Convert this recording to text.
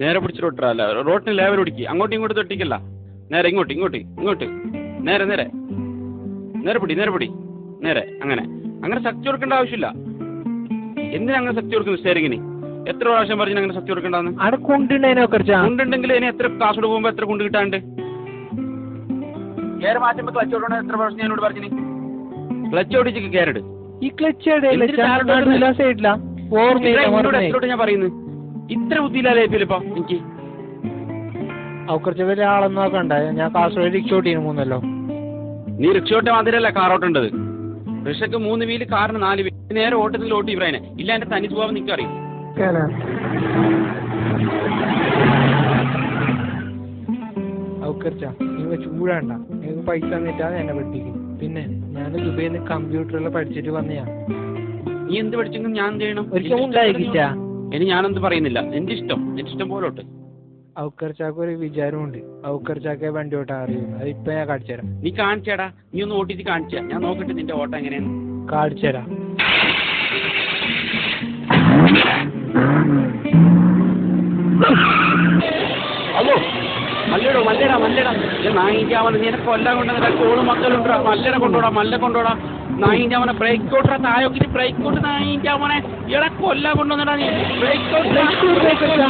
നേരെ പിടിച്ചിട്ട് അല്ല റോട്ടിന് ലേവൽ പിടിക്കുക, അങ്ങോട്ടും ഇങ്ങോട്ട് തൊട്ടിക്കല്ല, നേരെ ഇങ്ങോട്ട് ഇങ്ങോട്ട് ഇങ്ങോട്ട് നേരെ നേരെ നേരെ പിടി നേരെ പിടി നേരെ. അങ്ങനെ അങ്ങനെ ശക്തി കൊടുക്കേണ്ട ആവശ്യമില്ല. എന്തിനാ അങ്ങനെ ശക്തി കൊടുക്കുന്നു സ്റ്റെയറിങ്ങിന്? എത്ര പ്രാവശ്യം പറഞ്ഞു അങ്ങനെ ശക്തി കൊടുക്കണ്ടെന്ന്? കൊണ്ടുണ്ടെങ്കിൽ ഇനി എത്ര കാസോട് പോകുമ്പോ എത്ര കൊണ്ട് കിട്ടാണ്ട്? കയറ് മാറ്റുമ്പോ ക്ലച്ച് ഓടണം. എത്ര പ്രാവശ്യം ഞാനോട് പറഞ്ഞു ക്ലച്ച് ഓടിച്ച് കയറിട്. ഈ ക്ലച്ച് ഞാൻ പറയുന്നു ഇത്ര ബുദ്ധിയില്ലാതിപ്പോ എനിക്ക്. കുറച്ച് വലിയ ആളൊന്നും നോക്കണ്ട. ഞാൻ കാസർഗോഡ് റിക്ഷ ഓട്ടിന് മൂന്നല്ലോ. നീ റിക്ഷ ഓട്ട മാതിരല്ല കാർ ഓട്ടേണ്ടത്. റിക്ഷക്ക് 3 വീല്, കാറിന് 4 വീല്. നേരെ ഓട്ടത്തിൽ ഓട്ടി ഇബ്രാഹിനെ. ഇല്ല എന്റെ തനി സ്വഭാവം നിനക്കറിയും. നിങ്ങൾ ചൂടാണ്ട. നിങ്ങൾക്ക് പൈസ തന്നിട്ടാ എന്നെ പഠിപ്പിക്കും. പിന്നെ ഞാൻ ദുബൈന്ന് കമ്പ്യൂട്ടറിൽ പഠിച്ചിട്ട് വന്നയാ. നീ എന്ത് പഠിച്ചെങ്കിലും ഞാൻ എന്ത് ചെയ്യണം? ഇനി ഞാനെന്ത് പറയുന്നില്ല. എന്റെ ഇഷ്ടം പോലോട്ട്. ഔക്കർച്ചാക്ക് ഒരു വിചാരമുണ്ട്. ഔക്കർച്ചാക്കെ വണ്ടി ഓട്ടാൻ അറിയുന്നു. അത് ഇപ്പൊ ഞാൻ കാണിച്ചു തരാം. നീ കാണിച്ചേടാ. നീ ഒന്ന് ഓട്ടിട്ട് കാണിച്ചാ ഞാൻ നോക്കട്ടെ നിന്റെ ഓട്ടം എങ്ങനെയാണ്. കാണിച്ചു തരാം. ഹലോ മല്ലടോ മല്ലടാ മല്ലടാ. നായിഞ്ചാവനെ നിനക്ക് കൊല്ലാൻ കൊണ്ടുവന്നിട്ട് കോള് മക്കളുണ്ടാ. മല്ലട കൊണ്ടോടാ നായിഞ്ചാവനെ. ബ്രേക്ക് ഔട്ടറാ താഴോക്കിട്ട് ബ്രേക്ക് ഔട്ട്. നായിഞ്ചാവനെ ഇവിടെ കൊല്ലാൻ കൊണ്ടുവന്നിട്ടാ നീ. Break out break out.